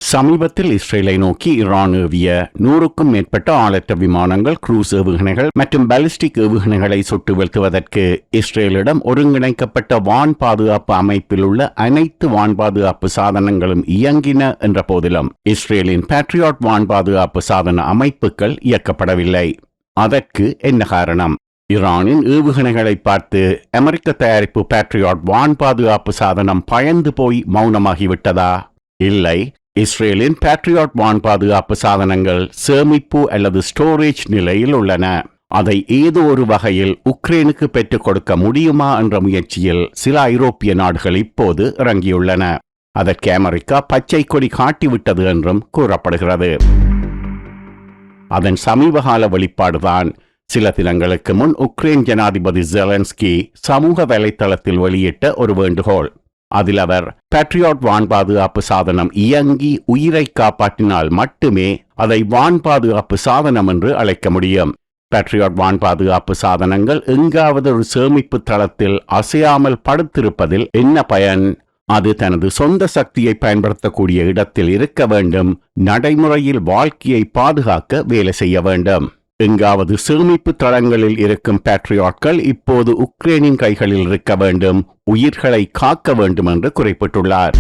சமீபத்தில் இஸ்ரேலை நோக்கி ஈரான் ஏவிய 100க்கும் மேற்பட்ட ஆளற்ற விமானங்கள், குரூஸ் ஏவுகணைகள் மற்றும் பாலிஸ்டிக் ஏவுகணைகளை சுட்டு வீழ்த்துவதற்கு இஸ்ரேலிடம் ஒருங்கிணைக்கப்பட்ட வான் பாதுகாப்பு அமைப்பில் உள்ள அனைத்து வான் பாதுகாப்பு சாதனங்களும் இயங்கின என்ற போதிலும் இஸ்ரேலின் பேட்ரியாட் வான் பாதுகாப்பு சாதன அமைப்புகள் இயக்கப்படவில்லை. அதற்கு என்ன காரணம்? ஈரானின் ஏவுகணைகளை பார்த்து அமெரிக்க தயாரிப்பு பேட்ரியாட் வான் பாதுகாப்பு சாதனம் பயந்து போய் மௌனமாகிவிட்டதா? இல்லை. இஸ்ரேலின் பேட்ரியாட் வான் பாதுகாப்பு சாதனங்கள் சேமிப்பு அல்லது ஸ்டோரேஜ் நிலையில் உள்ளன. அதை ஏதோ ஒரு வகையில் உக்ரைனுக்கு பெற்றுக் கொடுக்க முடியுமா என்ற முயற்சியில் சில ஐரோப்பிய நாடுகள் இப்போது இறங்கியுள்ளன. அதற்கு அமெரிக்கா பச்சை கொடி காட்டிவிட்டது என்றும் கூறப்படுகிறது. அதன் சமீபகால வெளிப்பாடுதான் சில தினங்களுக்கு முன் உக்ரைன் ஜனாதிபதி ஜெலன்ஸ்கி சமூக வலைத்தளத்தில் வெளியிட்ட ஒரு வேண்டுகோள். அதில் அவர் பேட்ரியாட் வான் பாதுகாப்பு சாதனம் இயங்கி உயிரை காப்பாற்றினால் மட்டுமே அதை வான் பாதுகாப்பு சாதனம் என்று அழைக்க முடியும். பேட்ரியாட் வான் பாதுகாப்பு சாதனங்கள் எங்காவது ஒரு சேமிப்பு தளத்தில் அசையாமல் படுத்திருப்பதில் என்ன பயன்? அது தனது சொந்த சக்தியை பயன்படுத்தக்கூடிய இடத்தில் இருக்க வேண்டும். நடைமுறையில் வாழ்க்கையை பாதுகாக்க வேலை செய்ய வேண்டும். எங்காவது சேமிப்பு தளங்களில் இருக்கும் பேட்ரியாட்கள் இப்போது உக்ரைனின் கைகளில் இருக்க வேண்டும், உயிர்களை காக்க வேண்டும் என்று குறிப்பிட்டுள்ளார்.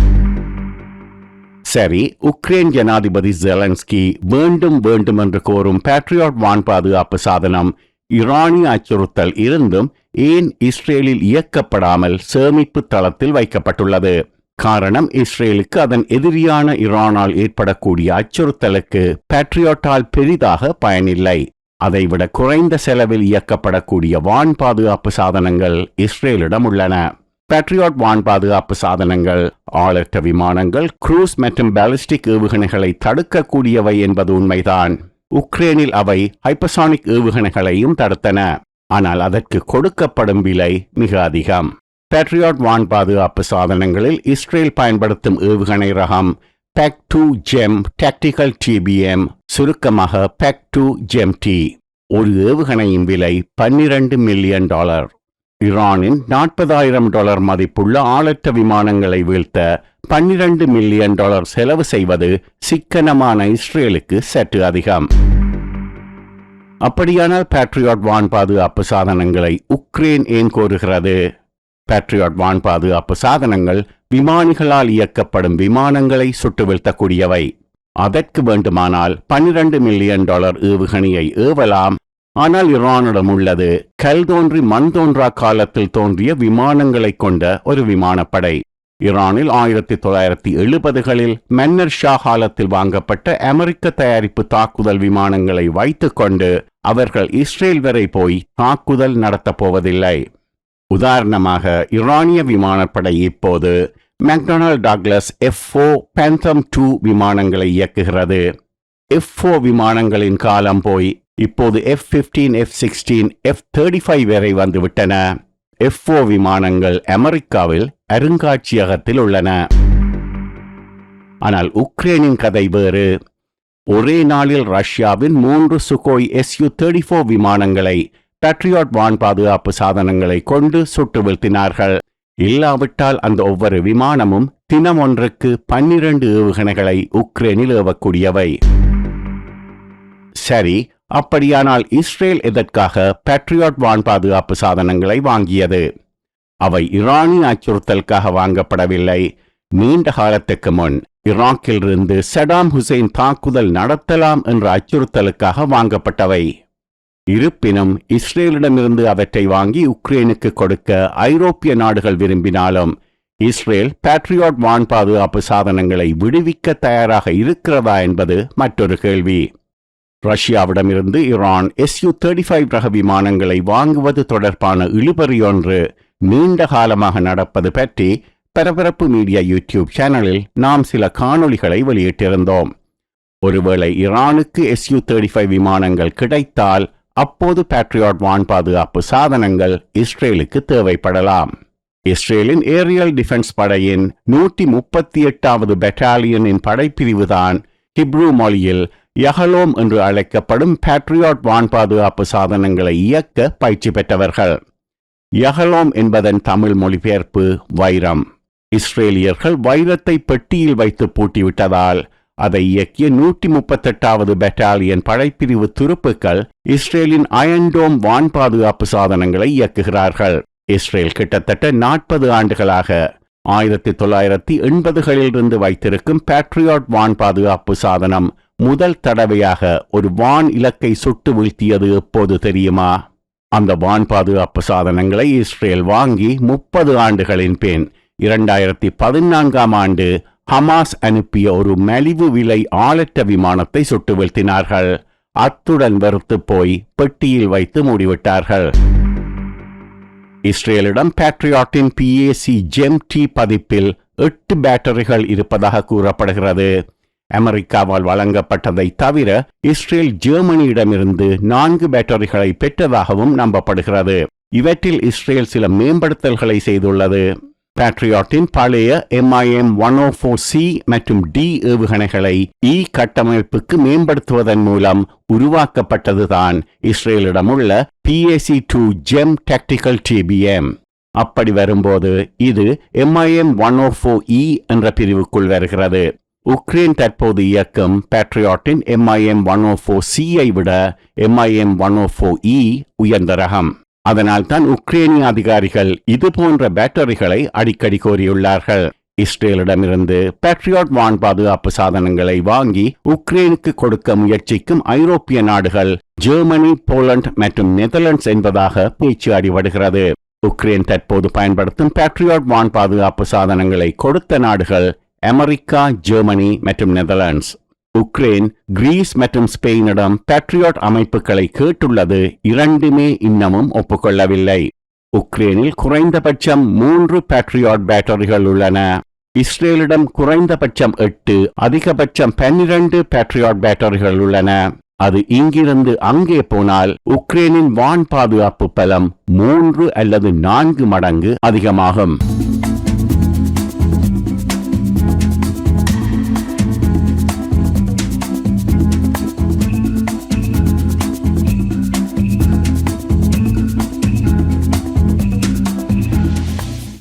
சரி, உக்ரைன் ஜனாதிபதி ஜெலன்ஸ்கி வேண்டும் என்று கோரும் பேட்ரியாட் வான் பாதுகாப்பு சாதனம் ஈரானிய அச்சுறுத்தல் இருந்தும் ஏன் இஸ்ரேலில் இயக்கப்படாமல் சேமிப்பு தளத்தில் வைக்கப்பட்டுள்ளது? காரணம், இஸ்ரேலுக்கு அதன் எதிரியான ஈரானால் ஏற்படக்கூடிய அச்சுறுத்தலுக்கு பேட்ரியாட்டால் பெரிதாக பயனில்லை. அதைவிட குறைந்த செலவில் இயக்கப்படக்கூடிய வான் பாதுகாப்பு சாதனங்கள் இஸ்ரேலிடம் உள்ளன. பேட்ரியாட் வான் பாதுகாப்பு சாதனங்கள் ஆளற்ற விமானங்கள், குரூஸ் மற்றும் பாலிஸ்டிக் ஏவுகணைகளை தடுக்கக்கூடியவை என்பது உண்மைதான். உக்ரைனில் அவை ஹைப்பர்சானிக் ஏவுகணைகளையும் தடுத்தன. ஆனால் அதற்கு கொடுக்கப்படும் விலை மிக அதிகம். பேட்ரியாட் வான் பாதுகாப்பு சாதனங்களில் இஸ்ரேல் பயன்படுத்தும் ஏவுகணை ரகம் PAC-2 டாக்டிக்கல் TBM, சுருக்கமாக PAC-2 GEM-T. ஒரு ஏவுகணையின் விலை $12 மில்லியன். ஈரானின் $40,000 மதிப்புள்ள ஆளற்ற விமானங்களை வீழ்த்த $12 மில்லியன் செலவு செய்வது சிக்கனமான இஸ்ரேலுக்கு சற்று அதிகம். அப்படியானால் பேட்ரியாட் வான் பாதுகாப்பு சாதனங்களை உக்ரைன் ஏன் கோருகிறது? பேட்ரியாட் வான் பாதுகாப்பு சாதனங்கள் விமானிகளால் இயக்கப்படும் விமானங்களை சுட்டு வீழ்த்தக்கூடியவை. அதற்கு வேண்டுமானால் $12 மில்லியன் ஏவுகணையை ஏவலாம். ஆனால் ஈரானிடம் உள்ளது கல் தோன்றி மண் தோன்றா காலத்தில் தோன்றிய விமானங்களை கொண்ட ஒரு விமானப்படை. ஈரானில் 1970களில் மன்னர் ஷா காலத்தில் வாங்கப்பட்ட அமெரிக்க தயாரிப்பு தாக்குதல் விமானங்களை வைத்துக்கொண்டு அவர்கள் இஸ்ரேல் வரை போய் தாக்குதல் நடத்தப் போவதில்லை. உதாரணமாக, ஈரானிய விமானப்படை இப்போது McDonald Douglas F-4 Phantom II விமானங்களை இயக்குகிறது. F-4 விமானங்களின் காலம் போய் இப்போது F-15, F-16, F-35 வரை வந்துவிட்டன. F-4 விமானங்கள் அமெரிக்காவில் அருங்காட்சியகத்தில் உள்ளன. ஆனால் உக்ரைனின் கதை வேறு. ஒரே நாளில் ரஷ்யாவின் 3 சுகோய் Su-34 விமானங்களை பேட்ரியாட் வான் பாதுகாப்பு சாதனங்களை கொண்டு சுட்டு வீழ்த்தினார்கள். இல்லாவிட்டால் அந்த ஒவ்வொரு விமானமும் தினம் ஒன்றுக்கு 12 ஏவுகணைகளை உக்ரைனில் ஏவக்கூடியவை. சரி, அப்படியானால் இஸ்ரேல் எதற்காக பேட்ரியாட் வான் பாதுகாப்பு சாதனங்களை வாங்கியது? அவை ஈரானின் அச்சுறுத்தலுக்காக வாங்கப்படவில்லை. நீண்ட காலத்துக்கு முன் ஈராக்கிலிருந்து சடாம் ஹுசைன் தாக்குதல் நடத்தலாம் என்ற அச்சுறுத்தலுக்காக வாங்கப்பட்டவை. இருப்பினும் இஸ்ரேலிடமிருந்து அவற்றை வாங்கி உக்ரைனுக்கு கொடுக்க ஐரோப்பிய நாடுகள் விரும்பினாலும் இஸ்ரேல் பேட்ரியாட் வான் பாதுகாப்பு சாதனங்களை விடுவிக்க தயாராக இருக்கிறதா என்பது மற்றொரு கேள்வி. ரஷ்யாவிடமிருந்து ஈரான் Su-35 ரக விமானங்களை வாங்குவது தொடர்பான இழுபறியொன்று நீண்ட காலமாக நடப்பது பற்றி பரபரப்பு மீடியா யூடியூப் சேனலில் நாம் சில காணொளிகளை வெளியிட்டிருந்தோம். ஒருவேளை ஈரானுக்கு Su-35 விமானங்கள் கிடைத்தால் அப்போது பேட்ரியாட் வான் பாதுகாப்பு சாதனங்கள் இஸ்ரேலுக்கு தேவைப்படலாம். இஸ்ரேலின் ஏரியல் டிஃபென்ஸ் படையின் 138வது பெட்டாலியனின் படைப்பிரிவுதான் ஹிப்ரூ மொழியில் யஹலோம் என்று அழைக்கப்படும் பேட்ரியாட் வான் பாதுகாப்பு சாதனங்களை இயக்க பயிற்சி பெற்றவர்கள். யஹலோம் என்பதன் தமிழ் மொழிபெயர்ப்பு வைரம். இஸ்ரேலியர்கள் வைரத்தை பெட்டியில் வைத்து பூட்டிவிட்டதால் அதை இயக்கிய 138வது பெட்டாலியன் படைப்பிரிவு துருப்புக்கள் இஸ்ரேலின் அயன்டோம் வான் பாதுகாப்பு சாதனங்களை இயக்குகிறார்கள். இஸ்ரேல் கிட்டத்தட்ட 40 ஆண்டுகளாக 1980களிலிருந்து வைத்திருக்கும் பேட்ரியாட் வான் பாதுகாப்பு சாதனம் முதல் தடவையாக ஒரு வான் இலக்கை சுட்டு வீழ்த்தியது எப்போது தெரியுமா? அந்த வான் பாதுகாப்பு சாதனங்களை இஸ்ரேல் வாங்கி 30 ஆண்டுகளின் பின் 2014ஆம் ஆண்டு ஹமாஸ் அனுப்பிய ஒரு மலிவு விலை ஆளற்ற விமானத்தை சுட்டு வீழ்த்தினார்கள். அத்துடன் வெறுத்து போய் பெட்டியில் வைத்து மூடிவிட்டார்கள். இஸ்ரேலிடம் பேட்ரியாட்டின் PAC GEM-T பதிப்பில் 8 பேட்டரிகள் இருப்பதாக கூறப்படுகிறது. அமெரிக்காவால் வழங்கப்பட்டதை தவிர இஸ்ரேல் ஜெர்மனியிடமிருந்து 4 பேட்டரிகளை பெற்றதாகவும் நம்பப்படுகிறது. இவற்றில் இஸ்ரேல் சில மேம்படுத்தல்களை செய்துள்ளது. பேட்ரியாட்டின் பழைய MIM-104C மற்றும் D ஏவுகணைகளை கட்டமைப்புக்கு மேம்படுத்துவதன் மூலம் உருவாக்கப்பட்டதுதான் இஸ்ரேலிடமுள்ள PAC-2 GEM Tactical TBM. அப்படி வரும்போது இது MIM-104E என்ற பிரிவுக்குள் வருகிறது. உக்ரைன் தற்போது இயக்கும் பேட்ரியாட்டின் MIM-104C-ஐ விட MIM-104E உயர்ந்த ரகம். அதனால்தான் உக்ரைனிய அதிகாரிகள் இது போன்ற பேட்டரிகளை அடிக்கடி கோரியுள்ளார்கள். இஸ்ரேலிடமிருந்து பேட்ரியாட் வான் பாதுகாப்பு சாதனங்களை வாங்கி உக்ரைனுக்கு கொடுக்க முயற்சிக்கும் ஐரோப்பிய நாடுகள் ஜெர்மனி, போலந்து மற்றும் நெதர்லாண்ட்ஸ் என்பதாக பேச்சு அடிபடுகிறது. உக்ரைன் தற்போது பயன்படுத்தும் பேட்ரியாட் வான் பாதுகாப்பு சாதனங்களை கொடுத்த நாடுகள் அமெரிக்கா, ஜெர்மனி மற்றும் நெதர்லாண்ட்ஸ். உக்ரைன் கிரீஸ் மற்றும் ஸ்பெயினிடம் பேட்ரியாட் அமைப்புகளை கேட்டுள்ளது. இரண்டுமே இன்னமும் ஒப்புக்கொள்ளவில்லை. உக்ரைனில் குறைந்தபட்சம் 3 பேட்ரியாட் பேட்டரிகள் உள்ளன. இஸ்ரேலிடம் குறைந்தபட்சம் 8, அதிகபட்சம் 12 பேட்ரியாட் பேட்டரிகள் உள்ளன. அது இங்கிருந்து அங்கே போனால் உக்ரைனின் வான் பாதுகாப்பு பலம் 3 அல்லது 4 மடங்கு அதிகமாகும்.